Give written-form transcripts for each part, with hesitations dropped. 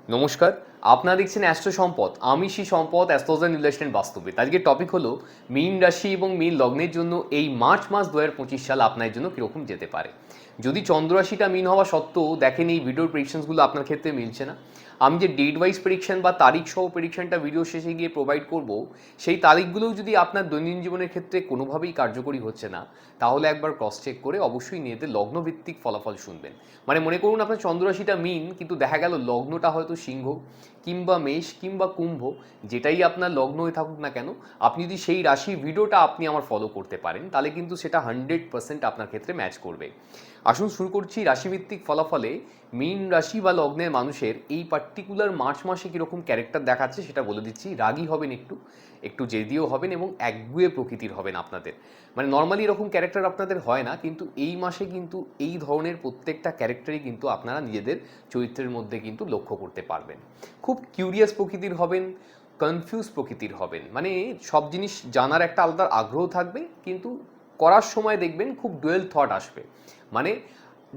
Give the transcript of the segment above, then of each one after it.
নমস্কার। আপনারা দেখছেন অ্যাস্ট্রো সম্পদ। আমি শ্রী সম্পদ, অ্যাস্ট্রোলজার নির্দেশন বাস্তুবিদ। আজকের টপিক হলো মীন রাশি এবং মীন লগ্নের জন্য এই মার্চ মাস ২০২৫ সাল আপনার জন্য কীরকম যেতে পারে। যদি চন্দ্র রাশিটা মীন হওয়া সত্ত্বেও দেখেন এই ভিডিওর প্রেডিকশনসগুলো আপনার ক্ষেত্রে মিলছে না, আমি যে ডেট ওয়াইজ প্রেডিকশন বা তারিখ সহ প্রেডিকশনটা ভিডিও শেষে গিয়ে প্রোভাইড করব, সেই তারিখগুলোও যদি আপনার দৈনন্দিন জীবনের ক্ষেত্রে কোনোভাবেই কার্যকরী হচ্ছে না, তাহলে একবার ক্রস চেক করে অবশ্যই নিজেদের লগ্নভিত্তিক ফলাফল শুনবেন। মানে মনে করুন আপনার চন্দ্ররাশিটা মীন, কিন্তু দেখা গেল লগ্নটা হয়তো সিংহ কিংবা মেষ কিংবা কুম্ভ, যেটাই আপনার লগ্ন হয়ে থাকুক না কেন, আপনি যদি সেই রাশির ভিডিওটা আপনি আমার ফলো করতে পারেন, তাহলে কিন্তু সেটা 100% আপনার ক্ষেত্রে ম্যাচ করবে। আসুন শুরু করছি রাশিভিত্তিক ফলাফলে। মীন রাশি বা লগ্নের মানুষের এই পার্টিকুলার মার্চ মাসে কীরকম ক্যারেক্টার দেখাচ্ছে সেটা বলে দিচ্ছি। রাগী হবেন, একটু একটু জেদিও হবেন এবং একগুঁয়ে প্রকৃতির হবেন আপনাদের। মানে নর্মালি এরকম ক্যারেক্টার আপনাদের হয় না, কিন্তু এই মাসে কিন্তু এই ধরনের প্রত্যেকটা ক্যারেক্টারই কিন্তু আপনারা নিজেদের চরিত্রের মধ্যে কিন্তু লক্ষ্য করতে পারবেন। খুব কিউরিয়াস প্রকৃতির হবেন, কনফিউজ প্রকৃতির হবেন, মানে সব জিনিস জানার একটা আলাদা আগ্রহ থাকবে, কিন্তু করার সময় দেখবেন খুব ডুয়েল থট আসবে। মানে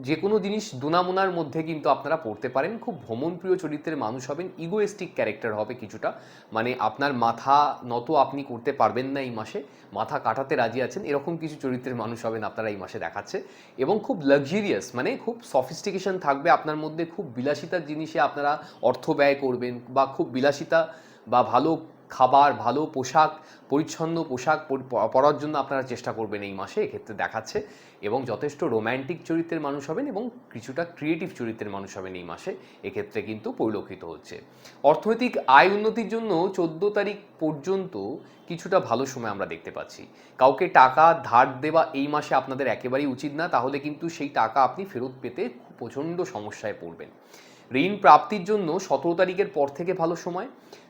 যে কোনো জিনিস দুনামুনার মধ্যে কিন্তু আপনারা পড়তে পারেন। খুব ভ্রমণপ্রিয় চরিত্রের মানুষ হবেন, ইগোয়েস্টিক ক্যারেক্টার হবে কিছুটা। মানে আপনার মাথা নত আপনি করতে পারবেন না এই মাসে, মাথা কাটাতে রাজি আছেন, এরকম কিছু চরিত্রের মানুষ হবেন আপনারা এই মাসে দেখাচ্ছে। এবং খুব লাক্সারিয়াস, মানে খুব সফিস্টিকেশন থাকবে আপনার মধ্যে, খুব বিলাসিতার জিনিসে আপনারা অর্থ ব্যয় করবেন, বা খুব বিলাসিতা বা ভালো খাবার, ভালো পোশাক, পরিচ্ছন্ন পোশাক পরার জন্য আপনারা চেষ্টা করবেন এই মাসে, এক্ষেত্রে দেখাচ্ছে। এবং যথেষ্ট রোম্যান্টিক চরিত্রের মানুষ হবেন এবং কিছুটা ক্রিয়েটিভ চরিত্রের মানুষ হবেন এই মাসে, এক্ষেত্রে কিন্তু পরিলক্ষিত হচ্ছে। অর্থনৈতিক আয় উন্নতির জন্য ১৪ তারিখ পর্যন্ত কিছুটা ভালো সময় আমরা দেখতে পাচ্ছি। কাউকে টাকা ধার দেওয়া এই মাসে আপনাদের একেবারেই উচিত না, তাহলে কিন্তু সেই টাকা আপনি ফেরত পেতে প্রচণ্ড সমস্যায় পড়বেন। ঋণ প্রাপ্তির জন্য ১৭ তারিখের পর থেকে ভালো সময়।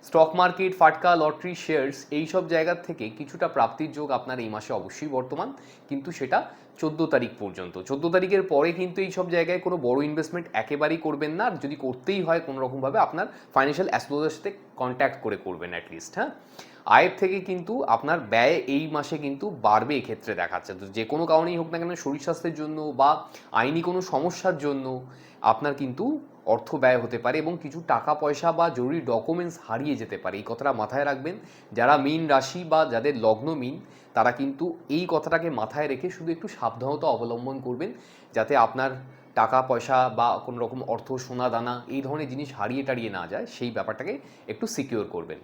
স্টক মার্কেট, ফাটকা, লটারি, শেয়ার্স এই সব জায়গার থেকে কিছুটা প্রাপ্তির যোগ আপনার এই মাসে অবশ্যই বর্তমান, কিন্তু সেটা ১৪ তারিখ পর্যন্ত। ১৪ তারিখের পরে কিন্তু এই সব জায়গায় কোনো বড় ইনভেস্টমেন্ট একেবারেই করবেন না, আর যদি করতেই হয় কোনো রকমভাবে আপনার ফাইন্যান্সিয়াল অ্যাস্ট্রোলজারের সাথে কন্ট্যাক্ট করে করবেন অ্যাটলিস্ট। হ্যাঁ, আয়ের থেকে কিন্তু আপনার ব্যয় এই মাসে কিন্তু বাড়বে, এক্ষেত্রে দেখাচ্ছে। তো যে কোনো কারণেই হোক না কেন, শরীর স্বাস্থ্যের জন্য বা আইনি কোনো সমস্যার জন্য আপনার কিন্তু অর্থ ব্যয় হতে পারে এবং কিছু টাকা পয়সা বা জরুরি ডকুমেন্টস হারিয়ে যেতে পারে। এই কথাটা মাথায় রাখবেন। যারা মীন রাশি বা যাদের লগ্ন মীন, তারা কিন্তু এই কথাটাকে মাথায় রেখে শুধু একটু সাবধানতা অবলম্বন করবেন, যাতে আপনার টাকা পয়সা বা কোনো রকম অর্থ, সোনা দানা এই ধরনের জিনিস হারিয়ে টারিয়ে না যায়, সেই ব্যাপারটাকে একটু সিকিওর করবেন।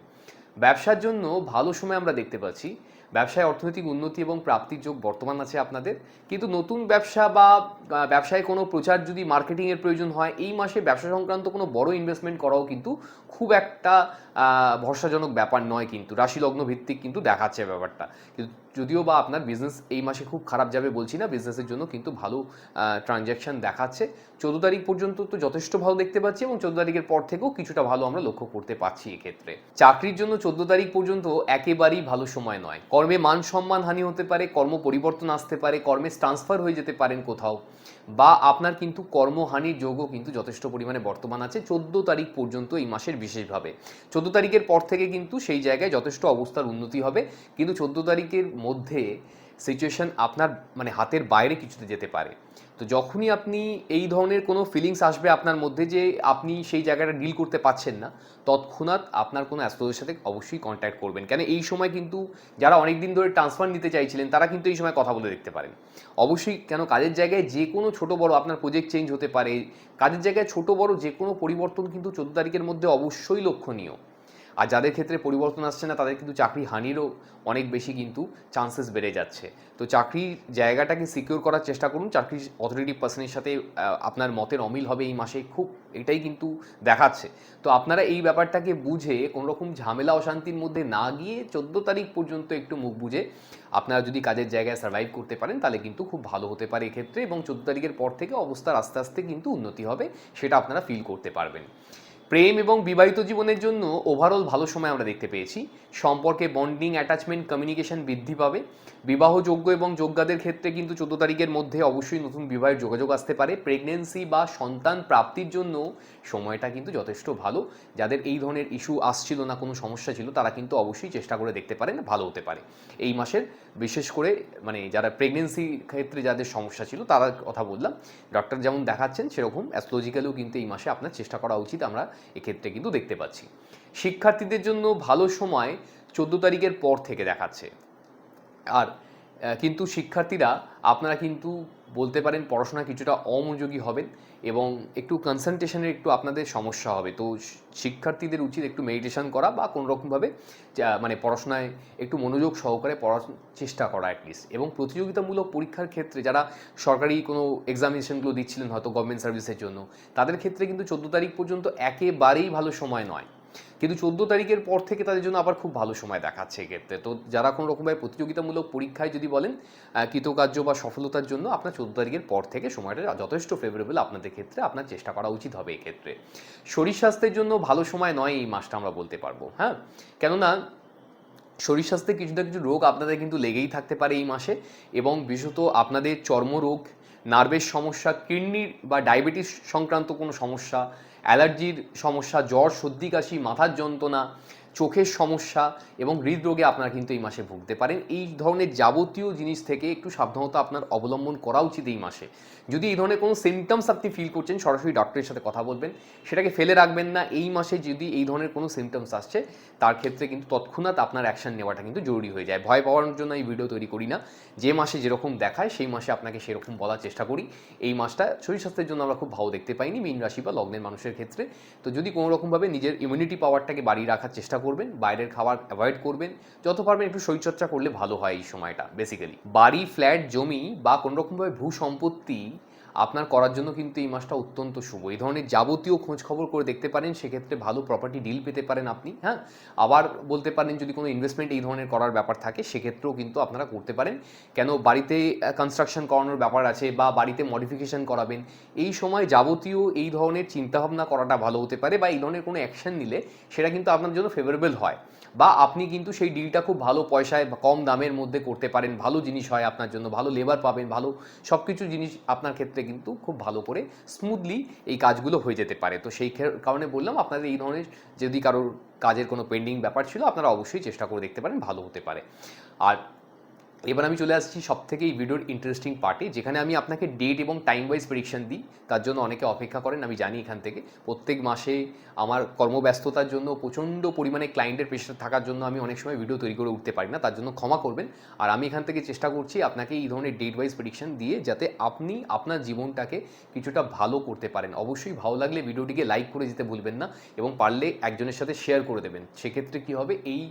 ব্যবসার জন্য ভালো সময় আমরা দেখতে পাচ্ছি। ব্যবসায় অর্থনৈতিক উন্নতি এবং প্রাপ্তির যোগ বর্তমান আছে আপনাদের, কিন্তু নতুন ব্যবসা বা ব্যবসায় কোনো প্রচার যদি মার্কেটিংয়ের প্রয়োজন হয়, এই মাসে ব্যবসা সংক্রান্ত কোনো বড় ইনভেস্টমেন্ট করাও কিন্তু খুব একটা ভরসাজনক ব্যাপার নয়, কিন্তু রাশি লগ্ন ভিত্তিক কিন্তু দেখাচ্ছে ব্যাপারটা। কিন্তু যদিও বা আপনার বিজনেস এই মাসে খুব খারাপ যাবে বলছি না, বিজনেসের জন্য কিন্তু ভালো ট্রানজ্যাকশন দেখাচ্ছে। ১৪ তারিখ পর্যন্ত তো যথেষ্ট ভালো দেখতে পাচ্ছি এবং ১৪ তারিখের পর থেকেও কিছুটা ভালো আমরা লক্ষ্য করতে পারছি এক্ষেত্রে। চাকরির জন্য ১৪ তারিখ পর্যন্ত একেবারেই ভালো সময় নয়। কর্মে মান সম্মান হানি হতে পারে, কর্ম পরিবর্তন আসতে পারে, কর্মে ট্রান্সফার হয়ে যেতে পারেন কোথাও, বা আপনার কিন্তু কর্মহানির যোগও কিন্তু যথেষ্ট পরিমাণে বর্তমান আছে ১৪ তারিখ পর্যন্ত এই মাসের বিশেষভাবে। ১৪ তারিখের পর থেকে কিন্তু সেই জায়গায় যথেষ্ট অবস্থার উন্নতি হবে, কিন্তু ১৪ তারিখের মধ্যে সিচুয়েশন আপনার মানে হাতের বাইরে কিছুতে যেতে পারে। তো যখনই আপনি এই ধরনের কোনো ফিলিংস আসবে আপনার মধ্যে যে আপনি সেই জায়গাটা ডিল করতে পারছেন না, তৎক্ষণাৎ আপনার কোনো অ্যাস্ট্রোলজারের সাথে অবশ্যই কন্ট্যাক্ট করবেন। কেন এই সময় কিন্তু যারা অনেক দিন ধরে ট্রান্সফার নিতে চাইছিলেন, তারা কিন্তু এই সময় কথা বলে দেখতে পারেন অবশ্যই। কেন কাজের জায়গায় যে কোনো ছোটো বড় আপনার প্রজেক্ট চেঞ্জ হতে পারে, কাজের জায়গায় ছোটো বড় যে কোনো পরিবর্তন কিন্তু ১৪ তারিখের মধ্যে অবশ্যই লক্ষণীয়। আর যাদের ক্ষেত্রে পরিবর্তন আসছে না, তাদের কিন্তু চাকরি হানিরও অনেক বেশি কিন্তু চান্সেস বেড়ে যাচ্ছে। তো চাকরির জায়গাটাকে সিকিউর করার চেষ্টা করুন। চাকরির অথরিটি পার্সনের সাথে আপনার মতের অমিল হবে এই মাসে, খুব এটাই কিন্তু দেখাচ্ছে। তো আপনারা এই ব্যাপারটাকে বুঝে কোনোরকম ঝামেলা অশান্তির মধ্যে না গিয়ে ১৪ তারিখ পর্যন্ত একটু মুখ বুঝে আপনারা যদি কাজের জায়গায় সার্ভাইভ করতে পারেন, তাহলে কিন্তু খুব ভালো হতে পারে এক্ষেত্রে। এবং ১৪ তারিখের পর থেকে অবস্থার আস্তে আস্তে কিন্তু উন্নতি হবে, সেটা আপনারা ফিল করতে পারবেন। প্রেম এবং বিবাহিত জীবনের জন্য ওভারঅল ভালো সময় আমরা দেখতে পেয়েছি। সম্পর্কে বন্ডিং, অ্যাটাচমেন্ট, কমিউনিকেশন বৃদ্ধি পাবে। বিবাহযোগ্য এবং যোগ্যদের ক্ষেত্রে কিন্তু ১৪ তারিখের মধ্যে অবশ্যই নতুন বিবাহের যোগাযোগ আসতে পারে। প্রেগনেন্সি বা সন্তান প্রাপ্তির জন্য সময়টা কিন্তু যথেষ্ট ভালো। যাদের এই ধরনের ইস্যু আসছিল না, কোনো সমস্যা ছিল, তারা কিন্তু অবশ্যই চেষ্টা করে দেখতে পারেন, ভালো হতে পারে এই মাসের। বিশেষ করে মানে যারা প্রেগনেন্সির ক্ষেত্রে যাদের সমস্যা ছিল তার কথা বললাম, ডক্টর যেমন দেখাচ্ছেন সেরকম অ্যাস্ট্রোলজিক্যালিও কিন্তু এই মাসে আপনার চেষ্টা করা উচিত, আমরা এক্ষেত্রে কিন্তু দেখতে পাচ্ছি। শিক্ষার্থীদের জন্য ভালো সময় 14 তারিখের পর থেকে দেখাচ্ছে। আর কিন্তু শিক্ষার্থীরা আপনারা কিন্তু বলতে পারেন পড়াশোনা কিছুটা অমনোযোগী হবেন এবং একটু কনসেন্ট্রেশনের একটু আপনাদের সমস্যা হবে। তো শিক্ষার্থীদের উচিত একটু মেডিটেশন করা বা কোনো রকমভাবে মানে পড়াশোনায় একটু মনোযোগ সহকারে পড়ার চেষ্টা করা অ্যাটলিস্ট। এবং প্রতিযোগিতামূলক পরীক্ষার ক্ষেত্রে যারা সরকারি কোনো এক্সামিনেশনগুলো দিচ্ছিলেন হয়তো গভর্নমেন্ট সার্ভিসের জন্য, তাদের ক্ষেত্রে কিন্তু 14 তারিখ পর্যন্ত একেবারেই ভালো সময় নয়, কিন্তু 14 তারিখের পর থেকে তাদের জন্য আবার খুব ভালো সময় দেখাচ্ছে এক্ষেত্রে। তো যারা কোনো রকমভাবে প্রতিযোগিতামূলক পরীক্ষায় যদি বলেন কৃতকার্য বা সফলতার জন্য, আপনার 14 তারিখের পর থেকে সময়টা যথেষ্ট ফেভারেবল আপনাদের ক্ষেত্রে, আপনার চেষ্টা করা উচিত হবে এক্ষেত্রে। শরীর স্বাস্থ্যের জন্য ভালো সময় নয় এই মাসটা, আমরা বলতে পারবো। হ্যাঁ, কেননা শরীর স্বাস্থ্যে কিছু না কিছু রোগ আপনাদের কিন্তু লেগেই থাকতে পারে এই মাসে, এবং বিশেষত আপনাদের চর্মরোগ, নার্ভের সমস্যা, কিডনির বা ডায়াবেটিস সংক্রান্ত কোনো সমস্যা, অ্যালার্জির সমস্যা, জ্বর, সর্দি কাশি, মাথার যন্ত্রণা, চোখের সমস্যা এবং হৃদরোগে আপনারা কিন্তু এই মাসে ভুগতে পারেন। এই ধরনের যাবতীয় জিনিস থেকে একটু সাবধানতা আপনার অবলম্বন করা উচিত এই মাসে। যদি এই ধরনের কোনো সিমটমস আপনি ফিল করছেন, সরাসরি ডক্টরের সাথে কথা বলবেন, সেটাকে ফেলে রাখবেন না। এই মাসে যদি এই ধরনের কোনো সিমটমস আসছে, তার ক্ষেত্রে কিন্তু তৎক্ষণাৎ আপনার অ্যাকশন নেওয়াটা কিন্তু জরুরি হয়ে যায়। ভয় পাওয়ার জন্য এই ভিডিও তৈরি করি না, যে মাসে যেরকম দেখায় সেই মাসে আপনাকে সেরকম বলার চেষ্টা করি। এই মাসটা শরীর স্বাস্থ্যের জন্য আমরা খুব ভালো দেখতে পাইনি মীন রাশি বা লগ্নের মানুষের ক্ষেত্রে। তো যদি কোনো রকমভাবে নিজের ইমিউনিটি পাওয়ারটাকে বাড়িয়ে রাখার চেষ্টা করবেন, বাইরের খাবার অ্যাভয়েড করবেন, যত পারবেন একটু শরীরচর্চা করলে ভালো হয় এই সময়টা। বেসিক্যালি বাড়ি, ফ্ল্যাট, জমি বা কোনো রকমভাবে ভূ সম্পত্তি আপনার করার জন্য কিন্তু এই মাসটা অত্যন্ত শুভ। এই ধরনের যাবতীয় খোঁজ খবর করে দেখতে পারেন, সেক্ষেত্রে ভালো প্রপার্টি ডিল পেতে পারেন আপনি। হ্যাঁ, আবার বলতে পারেন যদি কোনো ইনভেস্টমেন্ট এই ধরনের করার ব্যাপার থাকে, সেক্ষেত্রেও কিন্তু আপনারা করতে পারেন। কেন বাড়িতে কনস্ট্রাকশন করানোর ব্যাপার আছে বা বাড়িতে মডিফিকেশন করাবেন, এই সময় যাবতীয় এই ধরনের চিন্তাভাবনা করাটা ভালো হতে পারে, বা এই ধরনের কোনো অ্যাকশন নিলে সেটা কিন্তু আপনার জন্য ফেভারেবল হয়, বা আপনি কিন্তু সেই ডিলটা খুব ভালো পয়সায় বা কম দামের মধ্যে করতে পারেন। ভালো জিনিস হয় আপনার জন্য, ভালো লেবার পাবেন, ভালো সব কিছু জিনিস আপনার ক্ষেত্রে কিন্তু খুব ভালো করে স্মুথলি এই কাজগুলো হয়ে যেতে পারে। তো সেই কারণে বললাম আপনাদের এই ধরনের যদি কারোর কাজের কোনো পেন্ডিং ব্যাপার ছিল, আপনারা অবশ্যই চেষ্টা করে দেখতে পারেন, ভালো হতে পারে। আর এবার আমি চলে আসছি সব থেকে এই ভিডিওর ইন্টারেস্টিং পার্টে, যেখানে আমি আপনাকে ডেট এবং টাইম ওয়াইজ প্রেডিকশন দিই। তার জন্য অনেকে অপেক্ষা করেন, আমি জানি। এখান থেকে প্রত্যেক মাসে আমার কর্মব্যস্ততার জন্য, প্রচণ্ড পরিমাণে ক্লায়েন্টের প্রেশার থাকার জন্য আমি অনেক সময় ভিডিও তৈরি করে উঠতে পারি না, তার জন্য ক্ষমা করবেন। আর আমি এখান থেকে চেষ্টা করছি আপনাকে এই ধরনের ডেট ওয়াইজ প্রেডিকশন দিয়ে, যাতে আপনি আপনার জীবনটাকে কিছুটা ভালো করতে পারেন। অবশ্যই ভালো লাগলে ভিডিওটিকে লাইক করে যেতে ভুলবেন না, এবং পারলে একজনের সাথে শেয়ার করে দেবেন। সেক্ষেত্রে কী হবে, এই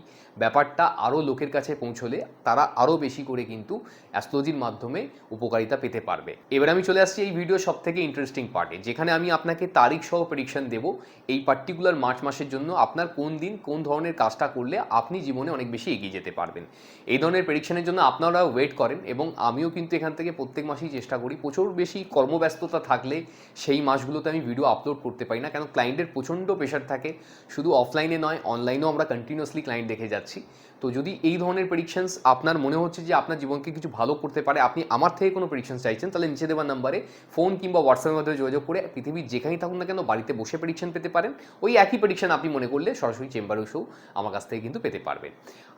ব্যাপারটা আরও লোকের কাছে পৌঁছলে তারা আরও বেশি করে কিন্তু অ্যাস্ট্রোলজির মাধ্যমে উপকারিতা পেতে পারবে। এবার আমি চলে আসছি এই ভিডিও সব থেকে ইন্টারেস্টিং পার্টে, যেখানে আমি আপনাকে তারিখ সহ প্রেডিকশন দেব এই পার্টিকুলার মার্চ মাসের জন্য আপনার কোন দিন কোন ধরনের কাজটা করলে আপনি জীবনে অনেক বেশি এগিয়ে যেতে পারবেন। এই ধরনের প্রেডিকশনের জন্য আপনারা ওয়েট করেন, এবং আমিও কিন্তু এখান থেকে প্রত্যেক মাসেই চেষ্টা করি। প্রচুর বেশি কর্মব্যস্ততা থাকলে সেই মাসগুলোতে আমি ভিডিও আপলোড করতে পারি না, কেন ক্লায়েন্টের প্রচণ্ড প্রেশার থাকে। শুধু অফলাইনে নয়, অনলাইনেও আমরা কন্টিনিউয়াসলি ক্লায়েন্ট দেখে যাচ্ছি। তো যদি এই ধরনের প্রেডিকশনস আপনার মনে হচ্ছে যে আপনার জীবনকে কিছু ভালো করতে পারে, আপনি আমার থেকে কোনো প্রেডিকশনস চাইছেন, তাহলে নিচে দেওয়া নাম্বারে ফোন কিংবা হোয়াটসঅ্যাপের মাধ্যমে যোগাযোগ করে পৃথিবীর যেখানেই থাকুন না কেন বাড়িতে বসে প্রেডিকশন পেতে পারেন। ওই একই প্রেডিকশন আপনি মনে করলে সরাসরি চেম্বারে এসেও আমার কাছ থেকে কিন্তু পেতে পারবেন।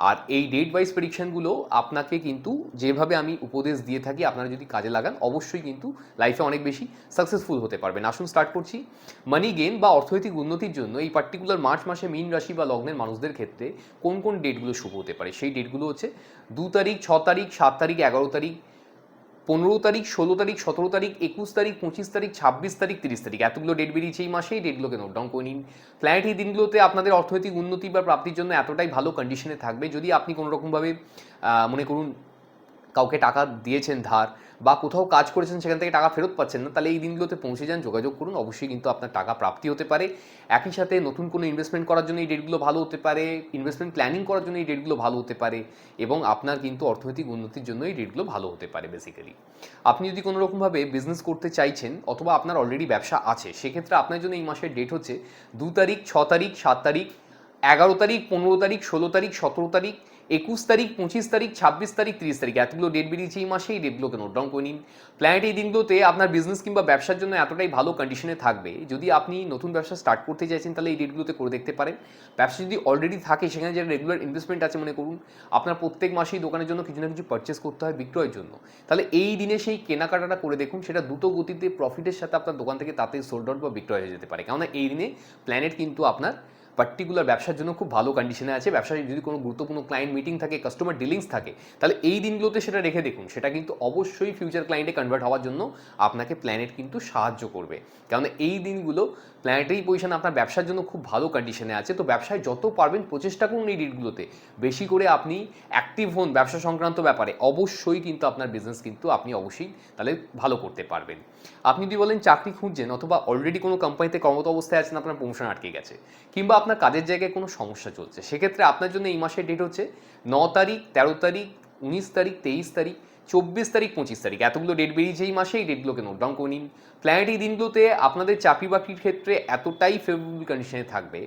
আর এই ডেট ওয়াইজ প্রেডিকশনগুলো আপনাকে কিন্তু যেভাবে আমি উপদেশ দিয়ে থাকি, আপনারা যদি কাজে লাগান অবশ্যই কিন্তু লাইফে অনেক বেশি সাকসেসফুল হতে পারবেন। আসুন স্টার্ট করছি। মানি গেইন বা অর্থনৈতিক উন্নতির জন্য এই পার্টিকুলার মার্চ মাসে মীন রাশি বা লগ্নের মানুষদের ক্ষেত্রে কোন কোন ডেটগুলো শুভ হতে পারে, সেই ডেটগুলো হচ্ছে 2 তারিখ, 6 তারিখ, 7 তারিখ, 11 তারিখ, 15 তারিখ, 16 তারিখ, 17 তারিখ, 21 তারিখ, 25 তারিখ, 26 তারিখ, 30 তারিখ। এতগুলো ডেট বেরিয়েছে এই মাসে, এই ডেটগুলোকে নোট ডাউন করে নিন। ফ্ল্যাট এই দিনগুলোতে আপনাদের অর্থনৈতিক উন্নতি বা প্রাপ্তির জন্য এতটাই ভালো কন্ডিশনে থাকবে, যদি আপনি কোনো রকমভাবে মনে করুন কাউকে টাকা দিয়েছেন ধার, বা কোথাও কাজ করেছেন সেখান থেকে টাকা ফেরত পাচ্ছেন না, তাহলে এই দিনগুলোতে পৌঁছে যান, যোগাযোগ করুন, অবশ্যই কিন্তু আপনার টাকা প্রাপ্তি হতে পারে। একই সাথে নতুন কোনো ইনভেস্টমেন্ট করার জন্য এই ডেটগুলো ভালো হতে পারে, ইনভেস্টমেন্ট প্ল্যানিং করার জন্য এই ডেটগুলো ভালো হতে পারে, এবং আপনার কিন্তু অর্থনৈতিক উন্নতির জন্য এই ডেটগুলো ভালো হতে পারে। বেসিক্যালি আপনি যদি কোনো রকমভাবে বিজনেস করতে চাইছেন, অথবা আপনার অলরেডি ব্যবসা আছে, সেক্ষেত্রে আপনার জন্য এই মাসের ডেট হচ্ছে 2 তারিখ, 6 তারিখ, 7 তারিখ, 11 তারিখ, 15 তারিখ, 16 তারিখ, 17 তারিখ, 21 তারিখ, 25 তারিখ, 26 তারিখ, 30 তারিখ এতগুলো ডেট বেরিয়েছে এই মাসে। এই ডেটগুলোকে নোট ডাউন করে নিন। প্ল্যানেট এই দিনগুলোতে আপনার বিজনেস কিংবা ব্যবসার জন্য এতটাই ভালো কন্ডিশনে থাকবে, যদি আপনি নতুন ব্যবসা স্টার্ট করতে চাইছেন তাহলে এই ডেটগুলোতে করে দেখতে পারেন। ব্যবসা যদি অলরেডি থাকে, সেখানে যে রেগুলার ইনভেস্টমেন্ট আছে, মনে করুন আপনার প্রত্যেক মাসেই দোকানের জন্য কিছু না কিছু পারচেস করতে হয় বিক্রয়ের জন্য, তাহলে এই দিনে সেই কেনাকাটাটা করে দেখুন। সেটা দ্রুত গতিতে প্রফিটের সাথে আপনার দোকান থেকে তাড়াতাড়ি সোল্ড আউট বা বিক্রয় হয়ে যেতে পারে। কেননা এই দিনে প্ল্যানেট কিন্তু আপনার পার্টিকুলার ব্যবসার জন্য খুব ভালো কন্ডিশনে আছে। ব্যবসায় যদি কোনো গুরুত্বপূর্ণ ক্লায়েন্ট মিটিং থাকে, কাস্টমার ডিলিংস থাকে, তাহলে এই দিনগুলোতে সেটা রেখে দেখুন। সেটা কিন্তু অবশ্যই ফিউচার ক্লায়েন্টে কনভার্ট হওয়ার জন্য আপনাকে প্ল্যানেট কিন্তু সাহায্য করবে। কারণ এই দিনগুলো প্ল্যানেটারি পজিশন আপনার ব্যবসার জন্য খুব ভালো কন্ডিশনে আছে। তো ব্যবসায় যত পারবেন প্রচেষ্টা করুন এই ডেটগুলোতে বেশি করে আপনি অ্যাক্টিভ হন ব্যবসা সংক্রান্ত ব্যাপারে। অবশ্যই কিন্তু আপনার বিজনেস কিন্তু আপনি অবশ্যই তাহলে ভালো করতে পারবেন। আপনি যদি বলেন চাকরি খুঁজছেন, অথবা অলরেডি কোনো কোম্পানিতে কর্মরত অবস্থায় আছেন, আপনার প্রমোশন আটকে গেছে, কিংবা আপনার কাজের জায়গায় কোনো সমস্যা চলছে, সেক্ষেত্রে আপনার জন্য এই মাসের ডেট হচ্ছে 9 তারিখ, 13 তারিখ, 19 তারিখ, 23 তারিখ, 24 তারিখ, 25 তারিখ এতগুলো ডেট বেরিয়েছে এই মাসে। এই ডেটগুলোকে নোট ডাউন করে নিন। প্ল্যানেট এই দিনগুলোতে আপনাদের চাকরি বাকরির ক্ষেত্রে এতটাই ফেভারেবল কন্ডিশনে থাকবে,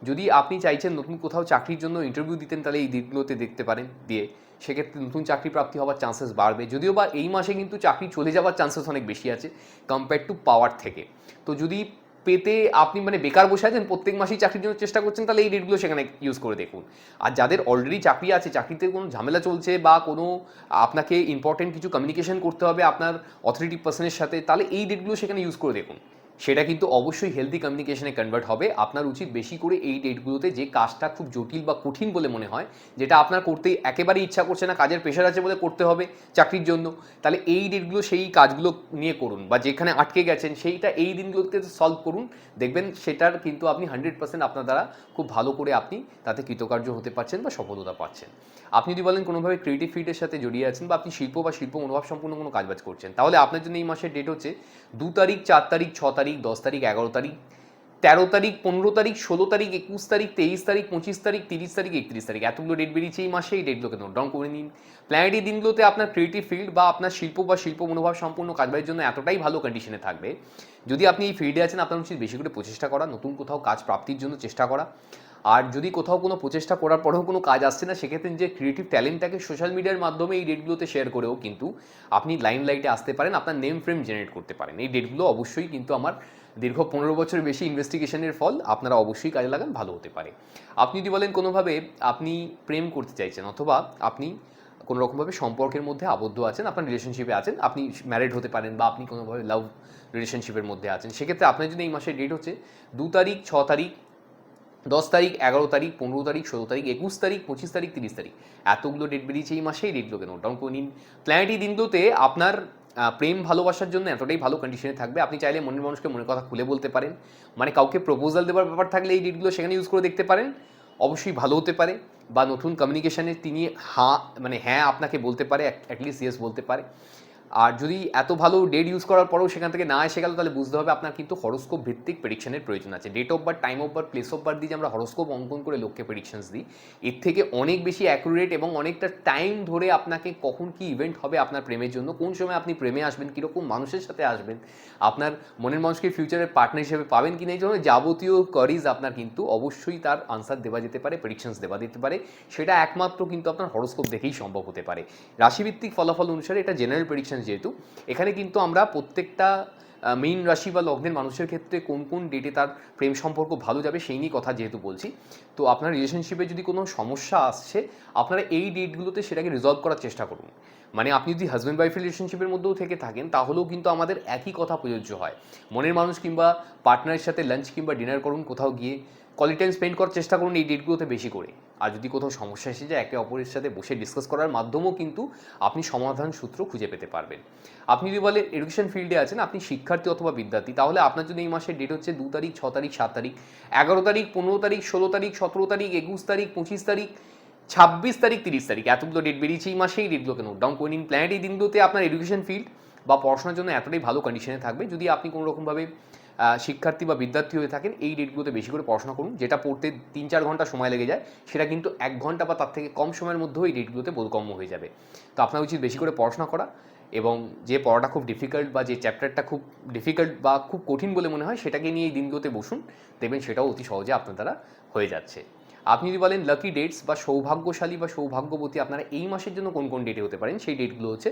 যদি আপনি চাইছেন নতুন কোথাও চাকরির জন্য ইন্টারভিউ দিতেন, তাহলে এই দিনগুলোতে দেখতে পারেন, দিয়ে সেক্ষেত্রে নতুন চাকরি প্রাপ্তি হওয়ার চান্সেস বাড়বে। যদিও বা এই মাসে কিন্তু চাকরি চলে যাওয়ার চান্সেস অনেক বেশি আছে কম্পেয়ার টু পাওয়ার থেকে। তো যদি পেতে আপনি মানে বেকার বসে আছেন, প্রত্যেক মাসেই চাকরির জন্য চেষ্টা করছেন, তাহলে এই ডেটগুলো সেখানে ইউজ করে দেখুন। আর যাদের অলরেডি চাকরি আছে, চাকরিতে কোনো ঝামেলা চলছে বা কোনো আপনাকে ইম্পর্টেন্ট কিছু কমিউনিকেশন করতে হবে আপনার অথরিটি পার্সনের সাথে, তাহলে এই ডেটগুলো সেখানে ইউজ করে দেখুন। সেটা কিন্তু অবশ্যই হেলদি কমিউনিকেশনে কনভার্ট হবে। আপনার উচিত বেশি করে এই ডেটগুলোতে যে কাজটা খুব জটিল বা কঠিন বলে মনে হয়, যেটা আপনার করতে একেবারেই ইচ্ছা করছে না, কাজের প্রেশার আছে বলে করতে হবে চাকরির জন্য, তাহলে এই ডেটগুলো সেই কাজগুলো নিয়ে করুন। বা যেখানে আটকে গেছেন সেইটা এই দিনগুলোতে সলভ করুন। দেখবেন সেটার কিন্তু আপনি 100% আপনার দ্বারা খুব ভালো করে আপনি তাতে কৃতকার্য হতে পারছেন বা সফলতা পাচ্ছেন। আপনি যদি বলেন কোনোভাবে ক্রিয়েটিভ ফিল্ডের সাথে জড়িয়ে আছেন, বা আপনি শিল্প বা শিল্প মনোভাব সম্পূর্ণ কোনো কাজবাজ করছেন, তাহলে আপনার জন্য এই মাসের ডেট হচ্ছে 2 তারিখ, 4 তারিখ, 6 তারিখ, 10 তারিখ, 11 তারিখ, 13 তারিখ, 15 তারিখ, 16 তারিখ, 21 তারিখ, 23 তারিখ, 25 তারিখ, 30 তারিখ, 31 তারিখ এতগুলো ডেট বেরিয়েছে এই মাসে। এই ডেটগুলোকে নোট ডাউন করে নিন। প্ল্যানেট এই দিনগুলোতে আপনার ক্রিয়েটিভ ফিল্ড বা আপনার শিল্প বা শিল্প মনোভাব সম্পূর্ণ কাজবাজের জন্য এতটাই ভালো কন্ডিশনে থাকবে, যদি আপনি এই ফিল্ডে আছেন আপনার উচিত বেশি করে প্রচেষ্টা করা, নতুন কোথাও কাজ প্রাপ্তির জন্য চেষ্টা করা। আর যদি কোথাও কোনো প্রচেষ্টা করার পরেও কোনো কাজ আসছে না, সেক্ষেত্রে যে ক্রিয়েটিভ ট্যালেন্টটাকে সোশ্যাল মিডিয়ার মাধ্যমে এই ডেটগুলোতে শেয়ার করেও কিন্তু আপনি লাইমলাইটে আসতে পারেন, আপনার নেম ফ্রেম জেনারেট করতে পারেন। এই ডেটগুলো অবশ্যই কিন্তু আমার দীর্ঘ 15 বছর বেশি ইনভেস্টিগেশনের ফল, আপনারা অবশ্যই কাজে লাগান, ভালো হতে পারে। আপনি যদি বলেন কোনোভাবে আপনি প্রেম করতে চাইছেন, অথবা আপনি কোনো রকমভাবে সম্পর্কের মধ্যে আবদ্ধ আছেন, আপনার রিলেশনশিপে আছেন, আপনি ম্যারিড হতে পারেন, বা আপনি কোনোভাবে লাভ রিলেশনশিপের মধ্যে আছেন, সেক্ষেত্রে আপনার জন্য এই মাসের ডেট হচ্ছে 2 তারিখ, 6 তারিখ, 10 তারিখ, 11 তারিখ, 15 তারিখ, 16 তারিখ, 21 তারিখ, 25 তারিখ, 30 তারিখ এতগুলো ডেট বেরিয়েছে এই মাসে। এই ডেটগুলোকে নোট ডাউন করে নিন। প্ল্যানেট এই দিনগুলোতে আপনার প্রেম ভালোবাসার জন্য এতটাই ভালো কন্ডিশনে থাকবে, আপনি চাইলে মনের মানুষকে মনের কথা খুলে বলতে পারেন। মানে কাউকে প্রপোজাল দেওয়ার ব্যাপার থাকলে এই ডেটগুলো সেখানে ইউজ করে দেখতে পারেন, অবশ্যই ভালো হতে পারে। বা নতুন কমিউনিকেশনে তিনি হ্যাঁ আপনাকে বলতে পারে, অ্যাটলিস্ট ইয়েস বলতে পারে। আর যদি এত ভালো ডেট ইউজ করার পরেও সেখান থেকে না এসে গেল, তাহলে বুঝতে হবে আপনার কিন্তু হরোস্কোপ ভিত্তিক প্রেডিকশনের প্রয়োজন আছে। Date of birth, time of birth, place of birth দিয়ে যে আমরা হরোস্কোপ অঙ্কন করে লোককে প্রেডিকশনস দিই, এর থেকে অনেক বেশি অ্যাকুরেট এবং অনেকটা টাইম ধরে আপনাকে কখন কি ইভেন্ট হবে আপনার প্রেমের জন্য, কোন সময় আপনি প্রেমে আসবেন, কীরকম মানুষের সাথে আসবেন, আপনার মনের মানুষকে ফিউচারের পার্টনার হিসেবে পাবেন কি না, এই জন্য যাবতীয় কোয়ারিজ আপনার কিন্তু অবশ্যই তার আনসার দেওয়া যেতে পারে, প্রেডিকশনস দেওয়া যেতে পারে। সেটা একমাত্র কিন্তু আপনার হরোস্কোপ দেখেই সম্ভব হতে পারে। রাশিভিত্তিক ফলাফল অনুসারে এটা জেনারেল প্রেডিকশন, যেহেতু এখানে কিন্তু আমরা প্রত্যেকটা মীন রাশি বা লগ্নের মানুষের ক্ষেত্রে কোন কোন ডেটে তার প্রেম সম্পর্ক ভালো যাবে সেই নিয়ে কথা যেহেতু বলছি, তো আপনার রিলেশনশিপে যদি কোনো সমস্যা আসছে, আপনারা এই ডেটগুলোতে সেটাকে রিজলভ করার চেষ্টা করুন। মানে আপনি যদি হাজব্যান্ড ওয়াইফ রিলেশনশিপের মধ্যেও থেকে থাকেন, তাহলেও কিন্তু আমাদের একই কথা প্রযোজ্য হয়। মনের মানুষ কিংবা পার্টনারের সাথে লাঞ্চ কিংবা ডিনার করুন, কোথাও গিয়ে কোয়ালিটি টাইম স্পেন্ড করার চেষ্টা করুন এই ডেটগুলোতে বেশি করে। আর যদি কোথাও সমস্যা এসে যায়, একে অপরের সাথে বসে ডিসকাস করার মাধ্যমেও কিন্তু আপনি সমাধান সূত্র খুঁজে পেতে পারবেন। আপনি যদি বলেন এডুকেশন ফিল্ডে আছেন, আপনি শিক্ষার্থী অথবা বিদ্যার্থী, তাহলে আপনার জন্য এই মাসের ডেট হচ্ছে 2 তারিখ, 6 তারিখ, 7 তারিখ, 11 তারিখ, 15 তারিখ, 16 তারিখ, 17 তারিখ, 21 তারিখ, 25 তারিখ, 26 তারিখ, 30 তারিখ এতগুলো ডেট বেরিয়েছে এই মাসে। এই ডেটগুলোকে নোট ডাউন করে নিন। প্ল্যানেট এই দিনগুলোতে আপনার এডুকেশন ফিল্ড বা পড়াশোনার জন্য এতটাই ভালো কন্ডিশনে থাকবে, যদি আপনি কোনো রকমভাবে শিক্ষার্থী বা বিদ্যার্থী হয়ে থাকেন, এই ডেটগুলোতে বেশি করে পড়াশোনা করুন। যেটা পড়তে 3-4 ঘন্টা সময় লেগে যায়, সেটা কিন্তু 1 ঘন্টা বা তার থেকে কম সময়ের মধ্যেও এই ডেটগুলোতে বোধগম্য হয়ে যাবে। তো আপনার উচিত বেশি করে পড়াশোনা করা, এবং যে পড়াটা খুব ডিফিকাল্ট বা যে চ্যাপ্টারটা খুব ডিফিকাল্ট বা খুব কঠিন বলে মনে হয়, সেটাকে নিয়ে এই দিনগুলোতে বসুন, দেখবেন সেটাও অতি সহজে আপনার দ্বারা হয়ে যাচ্ছে। আপনি যদি বলেন লাকি ডেটস বা সৌভাগ্যশালী বা সৌভাগ্যবতী আপনারা এই মাসের জন্য কোন কোন ডেটে হতে পারেন, সেই ডেটগুলো হচ্ছে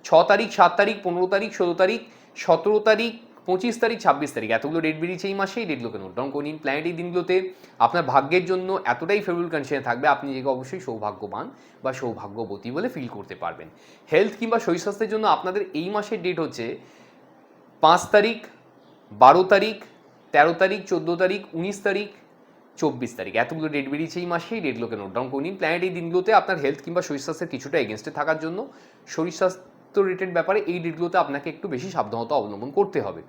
6 তারিখ, 7 তারিখ, 15 তারিখ, 16 তারিখ, 17 তারিখ, 25 তারিখ, 26 তারিখ, এতগুলো ডেট বেরিয়েছে এই মাসে। এই ডেটগুলোকে নোট ডাউন করে নিন। প্ল্যানেট এই দিনগুলোতে আপনার ভাগ্যের জন্য এতটাই ফেভারেবল কন্ডিশনে থাকবে, আপনি নিজেকে অবশ্যই সৌভাগ্যবান বা সৌভাগ্যবতী বলে ফিল করতে পারবেন। হেলথ কিংবা শরীর স্বাস্থ্যের জন্য আপনাদের এই মাসের ডেট হচ্ছে 5 তারিখ, 12 তারিখ, 13 তারিখ, 14 তারিখ, 19 তারিখ, 24 তারিখ, এতগুলো ডেট বেরিয়েছে এই মাসে। এই ডেটগুলোকে নোট ডাউন করে নিন। প্ল্যানেট এই দিনগুলোতে আপনার হেলথ কিংবা শরীর স্বাস্থ্যের কিছুটা এগেনস্টে থাকার জন্য শরীর স্বাস্থ্য রিলেটেড ব্যাপারে এই ডেটগুলোতে আপনাকে একটু বেশি সাবধানতা অবলম্বন করতে হবে,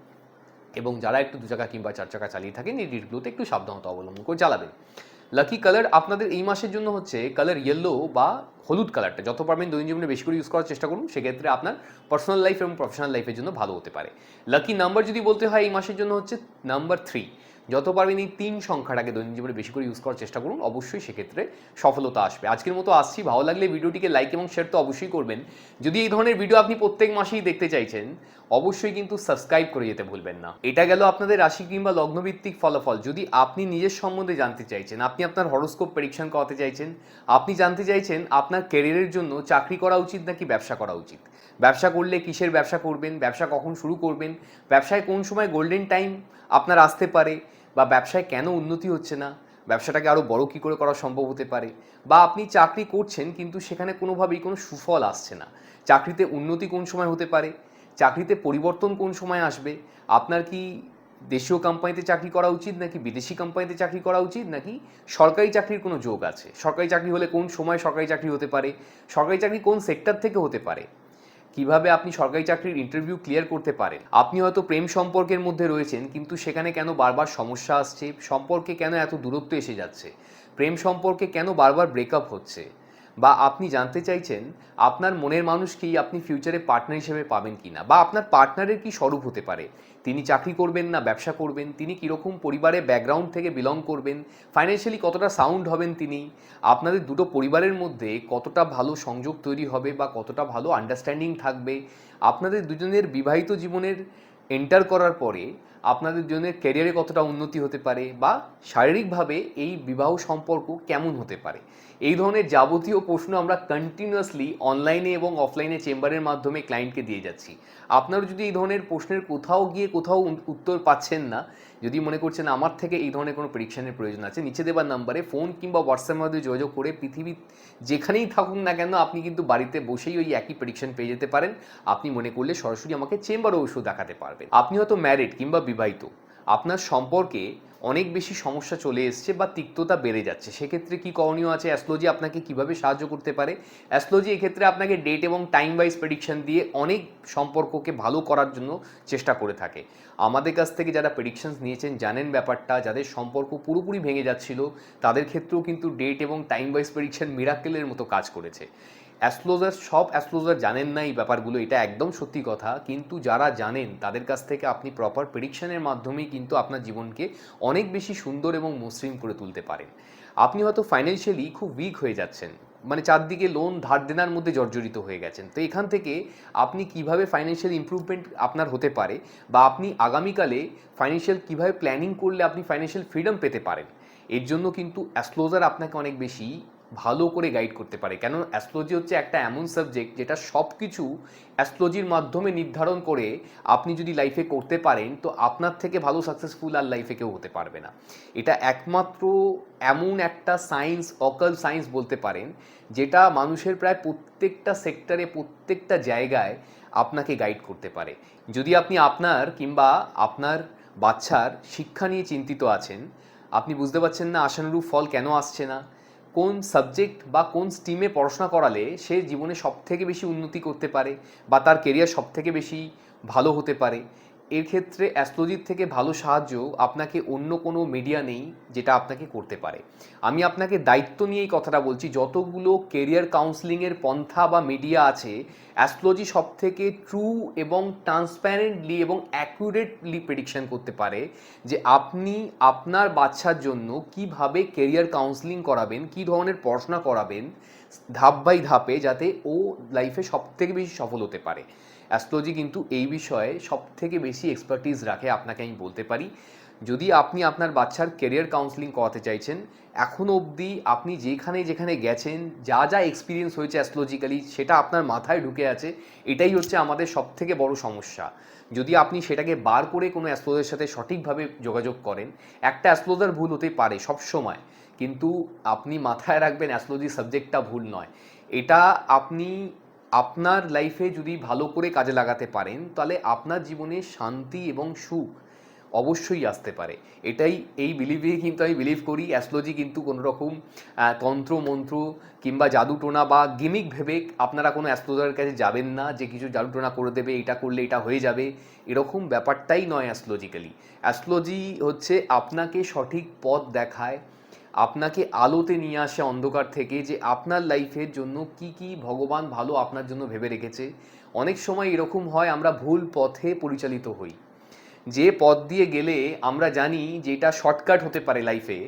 এবং যারা একটু 2 চাকা কিংবা 4 চাকা চালিয়ে থাকেন এই ডেটগুলোতে একটু সাবধানতা অবলম্বন করে চালাবেন। লাকি কালার আপনাদের এই মাসের জন্য হচ্ছে কালার ইয়েলো বা হলুদ কালারটা। যত পারবেন দৈনন্দিন জীবনে বেশি করে ইউজ করার চেষ্টা করুন, সেক্ষেত্রে আপনার পার্সোনাল লাইফ এবং প্রফেশনাল লাইফের জন্য ভালো হতে পারে। লাকি নাম্বার যদি বলতে হয় এই মাসের জন্য হচ্ছে নাম্বার 3। যত পারবেন এই 3 সংখ্যাটাকে দৈনন্দিন জীবনে বেশি করে ইউজ করার চেষ্টা করুন, অবশ্যই সেক্ষেত্রে সফলতা আসবে। আজকের মতো আসছি, ভালো লাগলে ভিডিওটিকে লাইক এবং শেয়ার তো অবশ্যই করবেন। যদি এই ধরনের ভিডিও আপনি প্রত্যেক মাসেই দেখতে চাইছেন, অবশ্যই কিন্তু সাবস্ক্রাইব করে যেতে ভুলবেন না। এটা গেল আপনাদের রাশি কিংবা লগ্নভিত্তিক ফলাফল। যদি আপনি নিজের সম্বন্ধে জানতে চাইছেন, আপনি আপনার হরোস্কোপ প্রেডিকশন করাতে চাইছেন, আপনি জানতে চাইছেন আপনার ক্যারিয়ারের জন্য চাকরি করা উচিত নাকি ব্যবসা করা উচিত, ব্যবসা করলে কিসের ব্যবসা করবেন, ব্যবসা কখন শুরু করবেন, ব্যবসায় কোন সময় গোল্ডেন টাইম আপনার আসতে পারে, বা ব্যবসায় কেন উন্নতি হচ্ছে না, ব্যবসাটাকে আরও বড় কী করে করা সম্ভব হতে পারে, বা আপনি চাকরি করছেন কিন্তু সেখানে কোনোভাবেই কোনো সুফল আসছে না, চাকরিতে উন্নতি কোন সময় হতে পারে, চাকরিতে পরিবর্তন কোন সময় আসবে, আপনার কি দেশীয় কোম্পানিতে চাকরি করা উচিত নাকি বিদেশি কোম্পানিতে চাকরি করা উচিত, নাকি সরকারি চাকরির কোনো যোগ আছে, সরকারি চাকরি হলে কোন সময় সরকারি চাকরি হতে পারে, সরকারি চাকরি কোন সেক্টর থেকে হতে পারে, কিভাবে আপনি সরকারি চাকরির ইন্টারভিউ ক্লিয়ার করতে পারেন। আপনি হয়তো প্রেম সম্পর্কের মধ্যে রয়েছেন কিন্তু সেখানে কেন বারবার সমস্যা আসছে, সম্পর্কে কেন এত দূরত্ব এসে যাচ্ছে, প্রেম সম্পর্কে কেন বারবার ব্রেকআপ হচ্ছে, বা আপনি জানতে চাইছেন আপনার মনের মানুষকেই আপনি ফিউচারে পার্টনার হিসেবে পাবেন কিনা, বা আপনার পার্টনারের কি স্বরূপ হতে পারে, তিনি চাকরি করবেন না ব্যবসা করবেন, তিনি কীরকম পরিবারের ব্যাকগ্রাউন্ড থেকে বিলং করবেন, ফাইন্যান্সিয়ালি কতটা সাউন্ড হবেন তিনি, আপনাদের দুটো পরিবারের মধ্যে কতটা ভালো সংযোগ তৈরি হবে বা কতটা ভালো আন্ডারস্ট্যান্ডিং থাকবে, আপনাদের দুজনের বিবাহিত জীবনের এন্টার করার পরে আপনাদের দুজনের ক্যারিয়ারে কতটা উন্নতি হতে পারে, বা শারীরিকভাবে এই বিবাহ সম্পর্ক কেমন হতে পারে। এই ধরনের যাবতীয় প্রশ্ন আমরা কন্টিনিউয়াসলি অনলাইনে এবং অফলাইনে চেম্বারের মাধ্যমে ক্লায়েন্টকে দিয়ে যাচ্ছি। আপনারা যদি এই ধরনের প্রশ্নের কোথাও গিয়ে কোথাও উত্তর পাচ্ছেন না, যদি মনে করছেন আমার থেকে এই ধরনের কোনো প্রেডিকশনের প্রয়োজন আছে, নিচে দেওয়ার নাম্বারে ফোন কিংবা হোয়াটসঅ্যাপের মাধ্যমে যোগাযোগ করে পৃথিবীর যেখানেই থাকুন না কেন আপনি কিন্তু বাড়িতে বসেই ওই একই প্রেডিকশন পেয়ে যেতে পারেন। আপনি মনে করলে সরাসরি আমাকে চেম্বারে অবশ্য দেখাতে পারবেন। আপনি হয়তো ম্যারিড কিংবা বিবাহিত, আপনার সম্পর্কে অনেক বেশি সমস্যা চলে এসছে বা তিক্ততা বেড়ে যাচ্ছে, সেক্ষেত্রে কী করণীয় আছে, অ্যাস্ট্রোলজি আপনাকে কিভাবে সাহায্য করতে পারে। অ্যাস্ট্রোলজি এক্ষেত্রে আপনাকে ডেট এবং টাইম ওয়াইজ প্রেডিকশন দিয়ে অনেক সম্পর্ককে ভালো করার জন্য চেষ্টা করে থাকে। আমাদের কাছ থেকে যারা প্রেডিকশনস নিয়েছেন জানেন ব্যাপারটা, যাদের সম্পর্ক পুরোপুরি ভেঙে যাচ্ছিল তাদের ক্ষেত্রেও কিন্তু ডেট এবং টাইম ওয়াইজ প্রেডিকশন মিরাকেলের মতো কাজ করেছে। সব অ্যাস্ট্রোলজার জানেন না এই ব্যাপারগুলো, এটা একদম সত্যি কথা, কিন্তু যারা জানেন তাদের কাছ থেকে আপনি প্রপার প্রেডিকশনের মাধ্যমেই কিন্তু আপনার জীবনকে অনেক বেশি সুন্দর এবং মসৃণ করে তুলতে পারেন। আপনি হয়তো ফাইন্যান্সিয়ালি খুব উইক হয়ে যাচ্ছেন, মানে চারদিকে লোন ধার দেনার মধ্যে জর্জরিত হয়ে গেছেন, তো এখান থেকে আপনি কিভাবে ফাইন্যান্সিয়াল ইমপ্রুভমেন্ট আপনার হতে পারে, বা আপনি আগামীকালে ফাইন্যান্সিয়াল কিভাবে প্ল্যানিং করলে আপনি ফাইন্যান্সিয়াল ফ্রিডম পেতে পারেন, এর জন্য কিন্তু অ্যাস্ট্রোলজার আপনাকে অনেক বেশি ভালো করে গাইড করতে পারে। কেন অ্যাস্ট্রোলজি হচ্ছে একটা এমন সাবজেক্ট যেটা সব কিছু অ্যাস্ট্রোলজির মাধ্যমে নির্ধারণ করে আপনি যদি লাইফে করতে পারেন তো আপনার থেকে ভালো সাকসেসফুল আর লাইফে কেউ হতে পারবে না। এটা একমাত্র এমন একটা সায়েন্স, অকাল সায়েন্স বলতে পারেন, যেটা মানুষের প্রায় প্রত্যেকটা সেক্টরে প্রত্যেকটা জায়গায় আপনাকে গাইড করতে পারে। যদি আপনি আপনার কিংবা আপনার বাচ্চার শিক্ষা নিয়ে চিন্তিত আছেন, আপনি বুঝতে পারছেন না আশানুরূপ ফল কেন আসছে না, কোন সাবজেক্ট বা কোন স্ট্রিমে পড়াশোনা করালে সে জীবনে সবথেকে বেশি উন্নতি করতে পারে বা তার কেরিয়ার সবথেকে বেশি ভালো হতে পারে, এর ক্ষেত্রে অ্যাস্ট্রোলজির থেকে ভালো সাহায্য আপনাকে অন্য কোনো মিডিয়া নেই যেটা আপনাকে করতে পারে। আমি আপনাকে দায়িত্ব নিয়ে এই কথাটা বলছি, যতগুলো কেরিয়ার কাউন্সেলিংয়ের পন্থা বা মিডিয়া আছে, অ্যাস্ট্রোলজি সবথেকে ট্রু এবং ট্রান্সপ্যারেন্টলি এবং অ্যাকুরেটলি প্রেডিকশন করতে পারে যে আপনি আপনার বাচ্চার জন্য কিভাবে কেরিয়ার কাউন্সেলিং করাবেন, কী ধরনের পড়াশোনা করাবেন ধাপ বাই ধাপে, যাতে ও লাইফে সবথেকে বেশি সফল হতে পারে। অ্যাস্ট্রোলজি কিন্তু এই বিষয়ে সবথেকে বেশি এক্সপার্টিস রাখে, আপনাকে আমি বলতে পারি। যদি আপনি আপনার বাচ্চার কেরিয়ার কাউন্সেলিং করাতে চাইছেন, এখনও অবধি আপনি যেখানে যেখানে গেছেন, যা যা এক্সপিরিয়েন্স হয়েছে অ্যাস্ট্রোলজিক্যালি, সেটা আপনার মাথায় ঢুকে আছে। এটাই হচ্ছে আমাদের সবথেকে বড় সমস্যা। যদি আপনি সেটাকে বার করে কোনো অ্যাস্ট্রোলজার সাথে সঠিকভাবে যোগাযোগ করেন, একটা অ্যাস্ট্রোলজার ভুল হতে পারে সবসময়, কিন্তু আপনি মাথায় রাখবেন অ্যাস্ট্রোলজি সাবজেক্টটা ভুল নয়। এটা আপনি আপনার লাইফে যদি ভালো করে কাজে লাগাতে পারেন, তাহলে আপনার জীবনে শান্তি এবং সুখ অবশ্যই আসতে পারে। এই বিলিভে কিন্তু আমি বিলিভ করি। অ্যাস্ট্রোলজি কিন্তু কোনো রকম তন্ত্র মন্ত্র কিংবা জাদুটোনা বা গিমিক ভেবে আপনারা কোনো অ্যাস্ট্রোলজারের কাছে যাবেন না যে কিছু জাদুটোনা করে দেবে, এটা করলে এটা হয়ে যাবে, এরকম ব্যাপারটাই নয় অ্যাস্ট্রোলজিক্যালি। অ্যাস্ট্রোলজি হচ্ছে আপনাকে সঠিক পথ দেখায়, আপনাকে আলোতে নিয়ে আসে অন্ধকার থেকে, যে আপনার লাইফের জন্য কি কি ভগবান ভালো আপনার জন্য ভেবে রেখেছে। অনেক সময় এরকম হয় আমরা ভুল পথে পরিচালিত হই, যে পথ দিয়ে গেলে আমরা জানি যে এটা শর্টকাট হতে পারে লাইফে,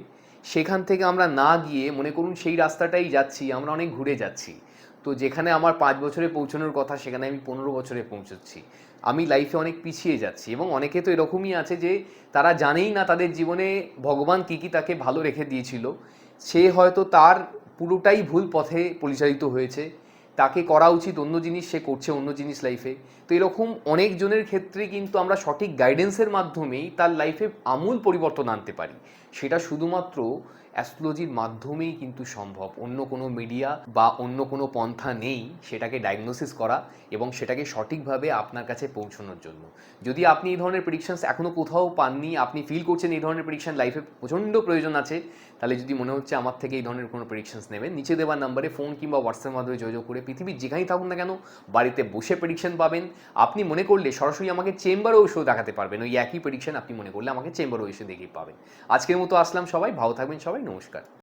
সেখান থেকে আমরা না গিয়ে মনে করুন সেই রাস্তাটাই যাচ্ছি, আমরা অনেক ঘুরে যাচ্ছি। তো যেখানে আমার 5 বছরে পৌঁছানোর কথা, সেখানে আমি 15 বছরে পৌঁছচ্ছি। আমি লাইফে অনেক পিছিয়ে যাচ্ছি। এবং অনেকে তো এরকমই আছে যে তারা জানেই না তাদের জীবনে ভগবান কী কী তাকে ভালো রেখে দিয়েছিল। সে হয়তো তার পুরোটাই ভুল পথে পরিচালিত হয়েছে, তাকে করা উচিত অন্য জিনিস, সে করছে অন্য জিনিস লাইফে। তো এরকম অনেকজনের ক্ষেত্রে কিন্তু আমরা সঠিক গাইডেন্সের মাধ্যমেই তার লাইফে আমূল পরিবর্তন আনতে পারি। সেটা শুধুমাত্র অ্যাস্ট্রোলজির মাধ্যমেই কিন্তু সম্ভব। অন্য কোনো মিডিয়া বা অন্য কোনো পন্থা নেই সেটাকে ডায়াগনোসিস করা এবং সেটাকে সঠিকভাবে আপনার কাছে পৌঁছানোর জন্য। যদি আপনি এই ধরনের প্রেডিকশনস এখনও কোথাও পাননি, আপনি ফিল করছেন এই ধরনের প্রেডিকশন লাইফে প্রচণ্ড প্রয়োজন আছে, তাহলে যদি মনে হচ্ছে আমার থেকে এই ধরনের কোনো প্রেডিকশনস নেবেন, নিচে দেওয়া নাম্বারে ফোন কিংবা হোয়াটসঅ্যাপের মাধ্যমে যোগাযোগ করে পৃথিবীর যেখানেই থাকুন না কেন বাড়িতে বসে প্রেডিকশন পাবেন। আপনি মনে করলে সরাসরি আমাকে চেম্বারেও এসেও দেখাতে পারবেন। ওই একই প্রেডিকশন আপনি মনে করলে আমাকে চেম্বারেও এসে দেখে পাবেন। আজকের মতো আসলাম, সবাই ভালো থাকবেন, সবাই নমস্কার।